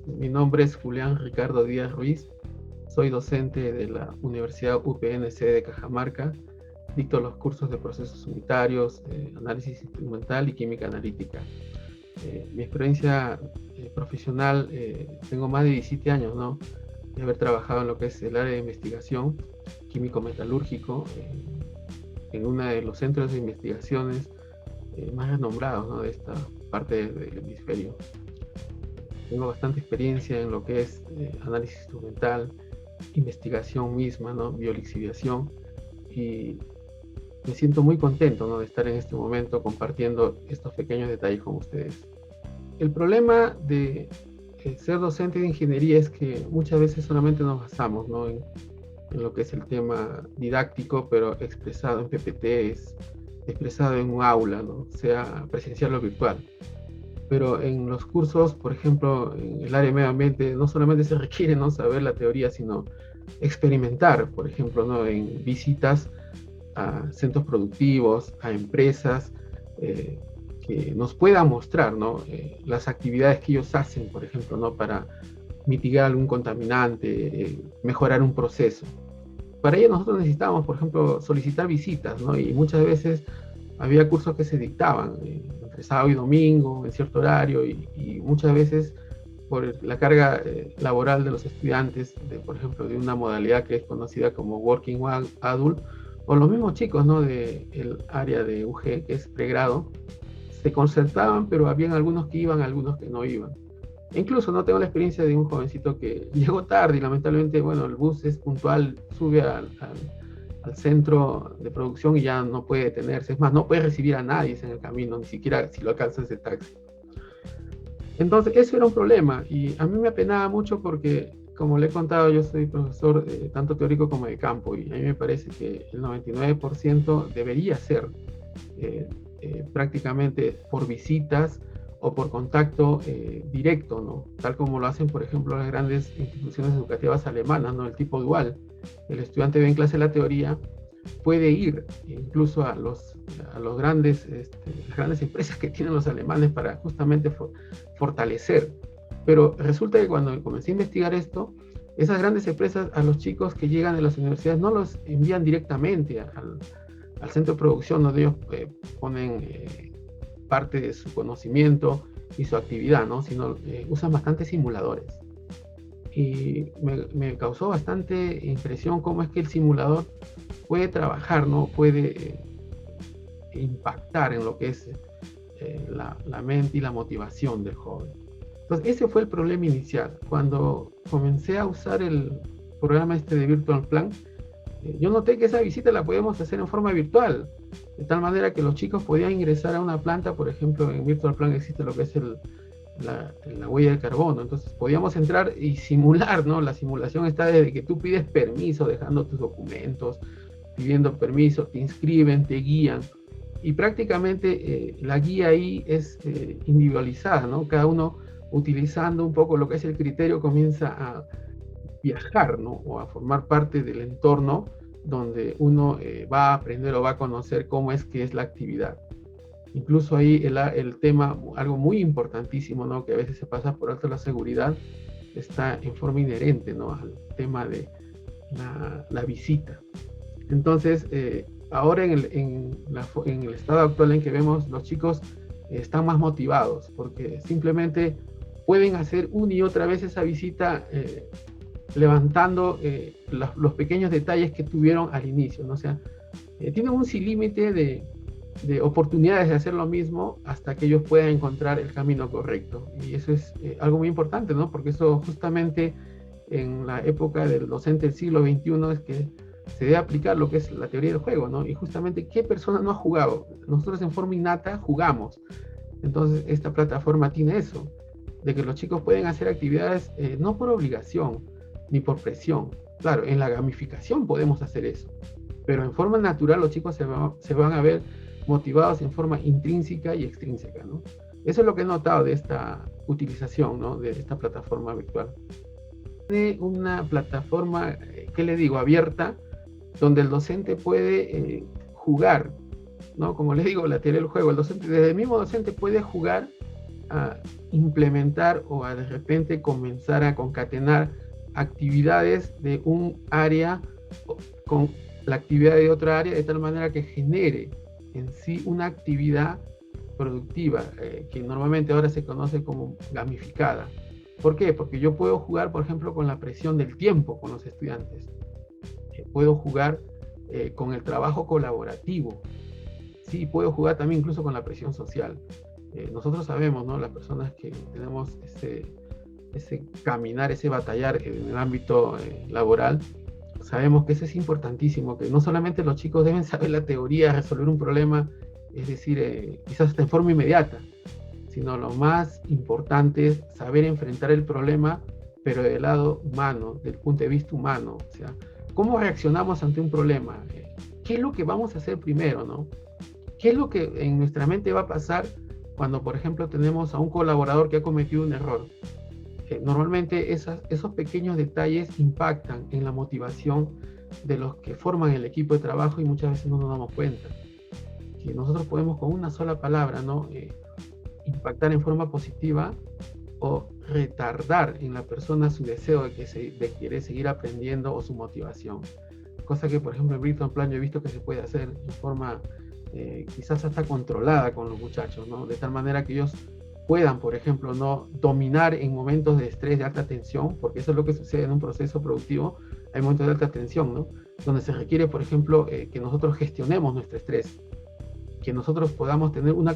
Mi nombre es Julián Ricardo Díaz Ruiz. Soy docente de la Universidad UPNC de Cajamarca. Dicto los cursos de procesos unitarios, análisis instrumental y química analítica. Mi experiencia profesional, tengo más de 17 años, ¿no? De haber trabajado en lo que es el área de investigación químico-metalúrgico, en uno de los centros de investigaciones más renombrados, ¿no?, de esta parte del hemisferio. Tengo bastante experiencia en lo que es análisis instrumental, investigación misma, ¿no?, biolixiviación, y me siento muy contento, ¿no?, de estar en este momento compartiendo estos pequeños detalles con ustedes. El problema de ser docente de ingeniería es que muchas veces solamente nos basamos, ¿no?, en lo que es el tema didáctico, pero expresado en PPTs, expresado en un aula, ¿no?, sea presencial o virtual. Pero en los cursos, por ejemplo, en el área de medio ambiente, no solamente se requiere, ¿no?, saber la teoría, sino experimentar, por ejemplo, ¿no?, en visitas a centros productivos, a empresas, que nos puedan mostrar, ¿no?, las actividades que ellos hacen, por ejemplo, ¿no?, para mitigar algún contaminante, mejorar un proceso. Para ello nosotros necesitábamos, por ejemplo, solicitar visitas, ¿no? Y muchas veces había cursos que se dictaban entre sábado y domingo, en cierto horario, y muchas veces por la carga laboral de los estudiantes, por ejemplo, de una modalidad que es conocida como Working Adult, o los mismos chicos, ¿no?, del área de UG, que es pregrado, se concertaban, pero habían algunos que iban, algunos que no iban. E incluso no tengo la experiencia de un jovencito que llegó tarde y lamentablemente, bueno, el bus es puntual, sube al centro de producción y ya no puede detenerse. Es más, no puede recibir a nadie en el camino, ni siquiera si lo alcanza ese taxi. Entonces, eso era un problema y a mí me apenaba mucho porque, como le he contado, yo soy profesor tanto teórico como de campo, y a mí me parece que el 99% debería ser eh, prácticamente por visitas o por contacto directo, ¿no? Tal como lo hacen, por ejemplo, las grandes instituciones educativas alemanas, ¿no?, el tipo dual. El estudiante ve en clase la teoría, puede ir incluso a los grandes, las grandes empresas que tienen los alemanes para justamente fortalecer. Pero resulta que cuando comencé a investigar esto, esas grandes empresas a los chicos que llegan de las universidades no los envían directamente al centro de producción, donde ellos ponen parte de su conocimiento y su actividad, ¿no?, sino usan bastantes simuladores. Y me causó bastante impresión cómo es que el simulador puede trabajar, ¿no?, puede impactar en lo que es la mente y la motivación del joven. Entonces, ese fue el problema inicial. Cuando comencé a usar el programa de Virtual Plan, yo noté que esa visita la podíamos hacer en forma virtual, de tal manera que los chicos podían ingresar a una planta. Por ejemplo, en Virtual Plan existe lo que es la huella de carbono. Entonces podíamos entrar y simular, ¿no? La simulación está desde que tú pides permiso, dejando tus documentos, pidiendo permiso, te inscriben, te guían, y prácticamente la guía ahí es individualizada, ¿no? Cada uno, utilizando un poco lo que es el criterio, comienza a viajar, ¿no?, o a formar parte del entorno donde uno va a aprender o va a conocer cómo es que es la actividad. Incluso ahí el tema, algo muy importantísimo, ¿no?, que a veces se pasa por alto, la seguridad, está en forma inherente, ¿no?, al tema de la visita. Entonces, ahora en el estado actual en que vemos, los chicos están más motivados porque simplemente pueden hacer una y otra vez esa visita, levantando los pequeños detalles que tuvieron al inicio, ¿no? O sea, tienen un sin límite de oportunidades de hacer lo mismo hasta que ellos puedan encontrar el camino correcto. Y eso es algo muy importante, ¿no? Porque eso justamente en la época del docente del siglo XXI es que se debe aplicar lo que es la teoría del juego, ¿no? Y justamente, ¿qué persona no ha jugado? Nosotros en forma innata jugamos. Entonces, esta plataforma tiene eso, de que los chicos pueden hacer actividades no por obligación ni por presión. Claro, en la gamificación podemos hacer eso, pero en forma natural los chicos se van a ver motivados en forma intrínseca y extrínseca, ¿no? Eso es lo que he notado de esta utilización, ¿no?, de esta plataforma virtual. Tiene una plataforma, ¿qué le digo?, abierta, donde el docente puede jugar, ¿no? Como le digo, la teoría del juego. El docente, desde el mismo docente, puede jugar a implementar o a de repente comenzar a concatenar actividades de un área con la actividad de otra área, de tal manera que genere en sí una actividad productiva, que normalmente ahora se conoce como gamificada. ¿Por qué? Porque yo puedo jugar, por ejemplo, con la presión del tiempo con los estudiantes. Puedo jugar con el trabajo colaborativo. Sí, puedo jugar también incluso con la presión social. Nosotros sabemos, ¿no? Las personas que tenemos ese caminar, ese batallar en el ámbito laboral, sabemos que eso es importantísimo, que no solamente los chicos deben saber la teoría, resolver un problema, es decir, quizás hasta en forma inmediata, sino lo más importante es saber enfrentar el problema, pero del lado humano, del punto de vista humano. O sea, ¿cómo reaccionamos ante un problema? ¿Qué es lo que vamos a hacer primero, no? ¿Qué es lo que en nuestra mente va a pasar cuando, por ejemplo, tenemos a un colaborador que ha cometido un error? Normalmente esos pequeños detalles impactan en la motivación de los que forman el equipo de trabajo y muchas veces no nos damos cuenta. Que nosotros podemos con una sola palabra, ¿no? Impactar en forma positiva o retardar en la persona su deseo de querer seguir aprendiendo o su motivación. Cosa que, por ejemplo, en Virtual Plan yo he visto que se puede hacer en forma quizás hasta controlada con los muchachos, ¿no? De tal manera que ellos puedan, por ejemplo, no dominar en momentos de estrés, de alta tensión, porque eso es lo que sucede en un proceso productivo. Hay momentos de alta tensión, ¿no? Donde se requiere, por ejemplo, que nosotros gestionemos nuestro estrés, que nosotros podamos tener una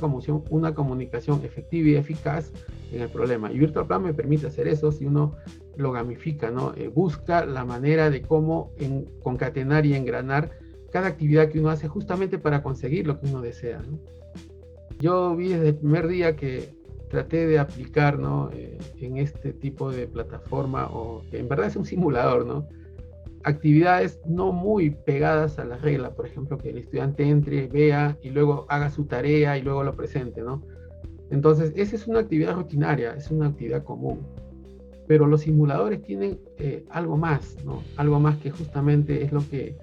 comunicación efectiva y eficaz en el problema. Y Virtual Plan me permite hacer eso si uno lo gamifica, ¿no? Busca la manera de cómo concatenar y engranar cada actividad que uno hace justamente para conseguir lo que uno desea, ¿no? Yo vi desde el primer día que traté de aplicar, ¿no? En este tipo de plataforma, o que en verdad es un simulador, ¿no? Actividades no muy pegadas a la regla, por ejemplo, que el estudiante entre, vea y luego haga su tarea y luego lo presente, ¿no? Entonces, esa es una actividad rutinaria, es una actividad común. Pero los simuladores tienen algo más, ¿no? Algo más que justamente es lo que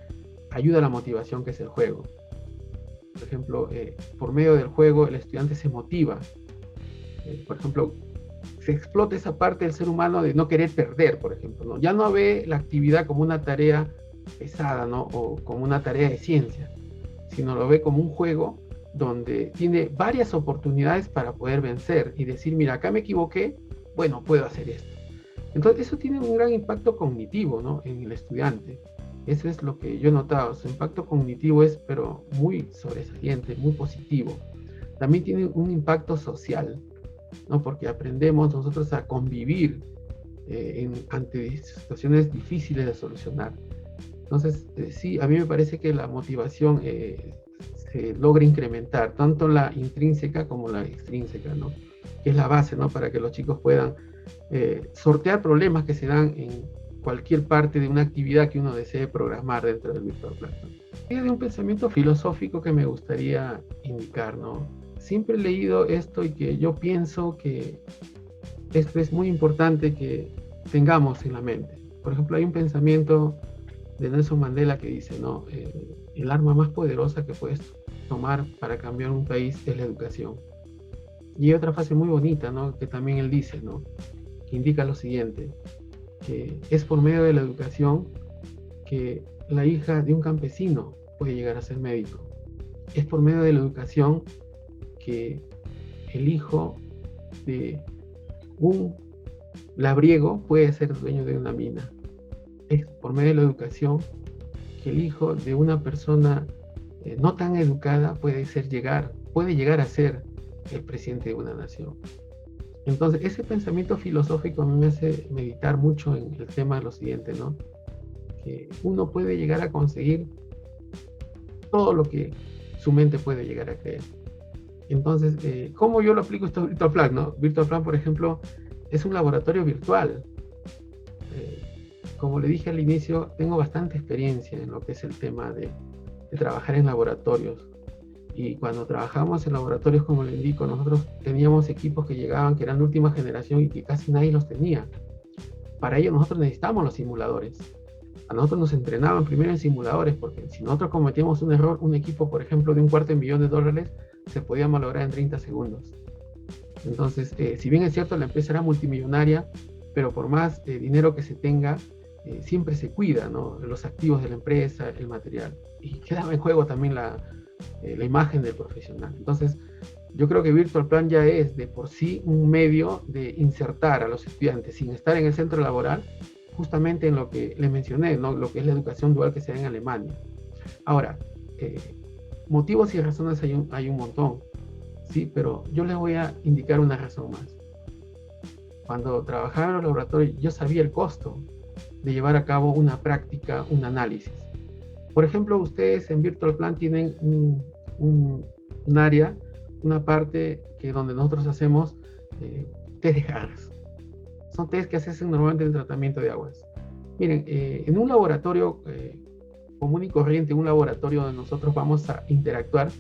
ayuda a la motivación, que es el juego. Por ejemplo, por medio del juego el estudiante se motiva. Por ejemplo, se explota esa parte del ser humano de no querer perder, por ejemplo, ¿no? Ya no ve la actividad como una tarea pesada, ¿no? O como una tarea de ciencia, sino lo ve como un juego donde tiene varias oportunidades para poder vencer y decir, mira, acá me equivoqué, bueno, puedo hacer esto. Entonces, eso tiene un gran impacto cognitivo, ¿no? En el estudiante. Eso es lo que yo he notado. Su impacto cognitivo es, pero muy sobresaliente, muy positivo. También tiene un impacto social, ¿no? Porque aprendemos nosotros a convivir ante situaciones difíciles de solucionar. Entonces, sí, a mí me parece que la motivación se logra incrementar, tanto la intrínseca como la extrínseca, ¿no? Que es la base, ¿no? Para que los chicos puedan sortear problemas que se dan en cualquier parte de una actividad que uno desee programar dentro del Virtual Plan. Es de un pensamiento filosófico que me gustaría indicar, ¿no? Siempre he leído esto y que yo pienso que esto es muy importante que tengamos en la mente. Por ejemplo, hay un pensamiento de Nelson Mandela que dice, ¿no? El arma más poderosa que puedes tomar para cambiar un país es la educación. Y hay otra frase muy bonita, ¿no? Que también él dice, ¿no? Que indica lo siguiente, que es por medio de la educación que la hija de un campesino puede llegar a ser médico. Es por medio de la educación que el hijo de un labriego puede ser dueño de una mina. Es por medio de la educación que el hijo de una persona no tan educada puede llegar a ser el presidente de una nación. Entonces, ese pensamiento filosófico a mí me hace meditar mucho en el tema de lo siguiente, ¿no? Que uno puede llegar a conseguir todo lo que su mente puede llegar a creer. Entonces, ¿cómo yo lo aplico esto a Virtual Plan, no? Virtual Plan, por ejemplo, es un laboratorio virtual. Como le dije al inicio, tengo bastante experiencia en lo que es el tema de trabajar en laboratorios. Y cuando trabajamos en laboratorios, como le indico, nosotros teníamos equipos que llegaban, que eran de última generación y que casi nadie los tenía. Para ello nosotros necesitamos los simuladores. A nosotros nos entrenaban primero en simuladores, porque si nosotros cometíamos un error, un equipo, por ejemplo, de $250,000,000 se podía malograr en 30 segundos. Entonces, si bien es cierto, la empresa era multimillonaria, pero por más dinero que se tenga, siempre se cuida, ¿no? Los activos de la empresa, el material. Y quedaba en juego también la imagen del profesional. Entonces, yo creo que Virtual Plan ya es de por sí un medio de insertar a los estudiantes sin estar en el centro laboral, justamente en lo que les mencioné, ¿no? Lo que es la educación dual que se da en Alemania. Ahora, eh, motivos y razones hay un montón, ¿sí? Pero yo les voy a indicar una razón más. Cuando trabajaba en los laboratorios, yo sabía el costo de llevar a cabo una práctica, un análisis. Por ejemplo, ustedes en Virtual Plan tienen un área, una parte que donde nosotros hacemos test de Harris. Son test que se hacen normalmente en el tratamiento de aguas. Miren, en un laboratorio común y corriente, un laboratorio donde nosotros vamos a interactuar,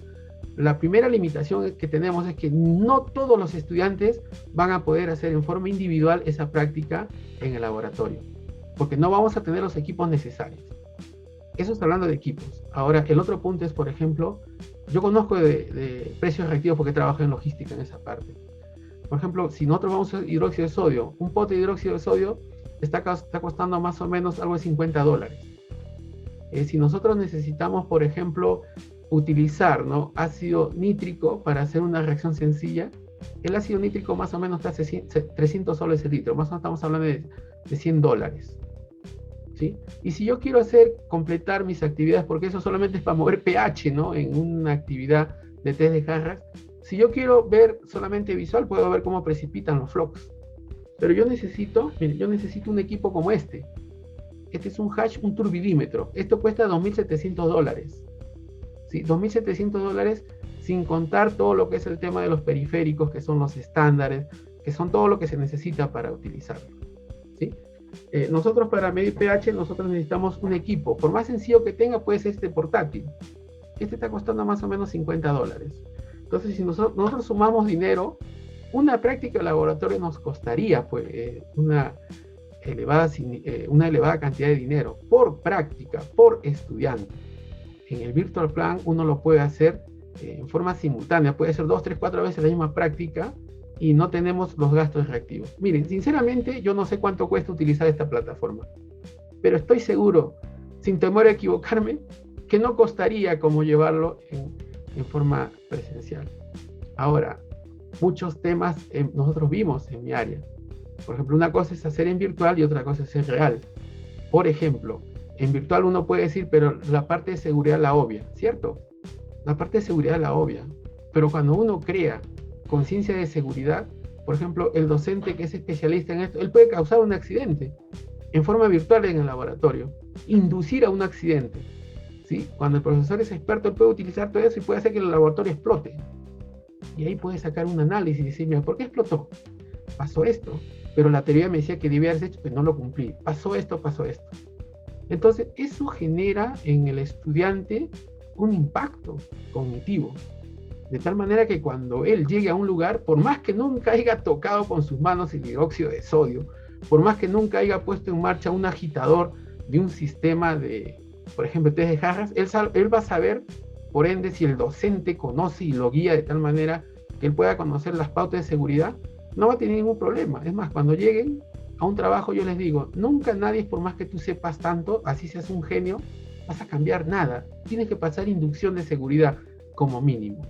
la primera limitación que tenemos es que no todos los estudiantes van a poder hacer en forma individual esa práctica en el laboratorio, porque no vamos a tener los equipos necesarios. Eso está hablando de equipos. Ahora, el otro punto es, por ejemplo, yo conozco de precios reactivos porque trabajo en logística en esa parte. Por ejemplo, si nosotros vamos a hidróxido de sodio, un pote de hidróxido de sodio está costando más o menos algo de $50. Si nosotros necesitamos, por ejemplo, utilizar, ¿no?, ácido nítrico para hacer una reacción sencilla, el ácido nítrico más o menos está a 300 soles el litro, más o menos estamos hablando de $100. ¿Sí? Y si yo quiero completar mis actividades, porque eso solamente es para mover pH, ¿no?, en una actividad de test de jarras, si yo quiero ver solamente visual, puedo ver cómo precipitan los flux. Pero yo necesito un equipo como este. Este es un hash, un turbilímetro. Esto cuesta $2.700. ¿Sí? $2.700 sin contar todo lo que es el tema de los periféricos, que son los estándares, que son todo lo que se necesita para utilizarlo. ¿Sí? Nosotros para medir pH, nosotros necesitamos un equipo. Por más sencillo que tenga, puede ser este portátil. Este está costando más o menos $50. Entonces, si nosotros sumamos dinero, una práctica de laboratorio nos costaría pues, una elevada cantidad de dinero por práctica, por estudiante. En el Virtual Plan uno lo puede hacer en forma simultánea, puede ser 2, 3, 4 veces la misma práctica y no tenemos los gastos reactivos. Miren, sinceramente yo no sé cuánto cuesta utilizar esta plataforma, pero estoy seguro, sin temor a equivocarme, que no costaría como llevarlo en forma presencial. Ahora, muchos temas nosotros vimos en mi área. Por ejemplo, una cosa es hacer en virtual y otra cosa es en real. Por ejemplo, en virtual uno puede decir, pero la parte de seguridad la obvia, ¿cierto? La parte de seguridad la obvia. Pero cuando uno crea conciencia de seguridad, por ejemplo, el docente que es especialista en esto, él puede causar un accidente en forma virtual en el laboratorio, inducir a un accidente. ¿Sí? Cuando el profesor es experto, él puede utilizar todo eso y puede hacer que el laboratorio explote. Y ahí puede sacar un análisis y decir, mira, ¿por qué explotó? Pasó esto, pero la teoría me decía que debía haberse hecho, pues no lo cumplí. Pasó esto, pasó esto. Entonces, eso genera en el estudiante un impacto cognitivo. De tal manera que cuando él llegue a un lugar, por más que nunca haya tocado con sus manos el hidróxido de sodio, por más que nunca haya puesto en marcha un agitador de un sistema de, por ejemplo, test de jarras, él va a saber, por ende, si el docente conoce y lo guía de tal manera que él pueda conocer las pautas de seguridad, no va a tener ningún problema. Es más, cuando lleguen a un trabajo, yo les digo, nunca nadie, por más que tú sepas tanto, así seas un genio, vas a cambiar nada. Tienes que pasar inducción de seguridad como mínimo.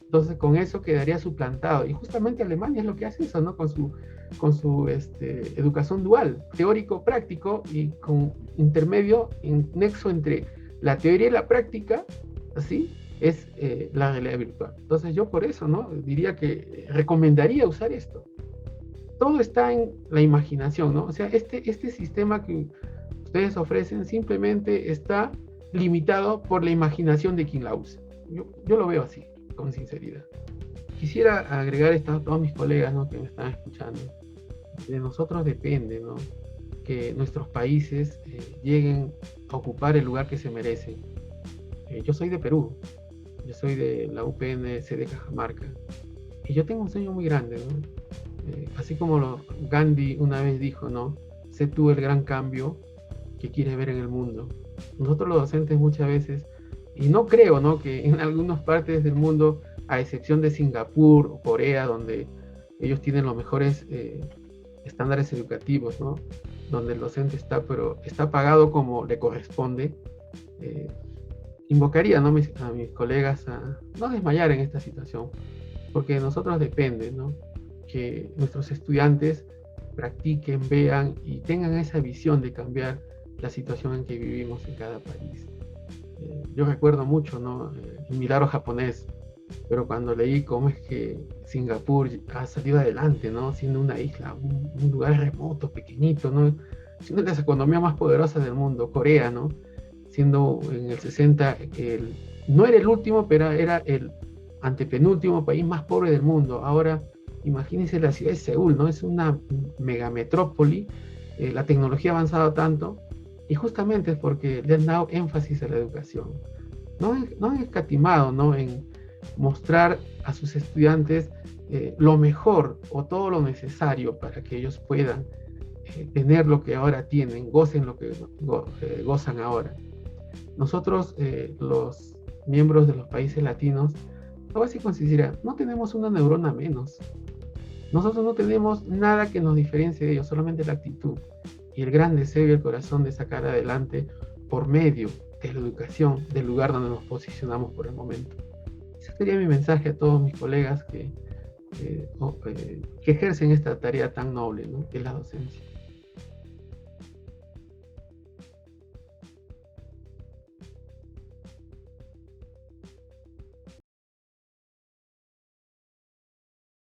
Entonces, con eso quedaría suplantado. Y justamente Alemania es lo que hace eso, ¿no? Con su educación dual, teórico-práctico y con intermedio, en nexo entre la teoría y la práctica, así es la realidad virtual. Entonces, yo por eso, ¿no?, diría que recomendaría usar esto. Todo está en la imaginación, ¿no? O sea, este sistema que ustedes ofrecen simplemente está limitado por la imaginación de quien la usa. Yo lo veo así, con sinceridad. Quisiera agregar esto a todos mis colegas, ¿no?, que me están escuchando. De nosotros depende, ¿no?, que nuestros países lleguen a ocupar el lugar que se merecen. Yo soy de Perú, yo soy de la UPNC de Cajamarca, y yo tengo un sueño muy grande, ¿no? Así como Gandhi una vez dijo, ¿no?, sé tú el gran cambio que quieres ver en el mundo. Nosotros los docentes muchas veces, y no creo, ¿no?, que en algunas partes del mundo, a excepción de Singapur o Corea, donde ellos tienen los mejores estándares educativos, ¿no? Donde el docente está, pero está pagado como le corresponde. eh, Invocaría, ¿no? A mis colegas a no desmayar en esta situación, porque de nosotros depende, ¿no? Que nuestros estudiantes practiquen, vean y tengan esa visión de cambiar la situación en que vivimos en cada país. Yo recuerdo mucho, ¿no? El milagro japonés, pero cuando leí cómo es que Singapur ha salido adelante, ¿no? Siendo una isla, un lugar remoto, pequeñito, ¿no? Siendo de las economías más poderosas del mundo, Corea, ¿no? Siendo en el 60, no era el último, pero era el antepenúltimo país más pobre del mundo. Ahora, imagínense la ciudad de Seúl, ¿no? Es una megametrópoli, la tecnología ha avanzado tanto, y justamente es porque le han dado énfasis a la educación. No han escatimado, ¿no? En mostrar a sus estudiantes lo mejor o todo lo necesario para que ellos puedan tener lo que ahora tienen, gocen lo que gozan ahora. Nosotros, los miembros de los países latinos, algo así considera, no tenemos una neurona menos. Nosotros no tenemos nada que nos diferencie de ellos, solamente la actitud y el gran deseo y el corazón de sacar adelante por medio de la educación del lugar donde nos posicionamos por el momento. Ese sería mi mensaje a todos mis colegas que ejercen esta tarea tan noble, ¿no? Que es la docencia.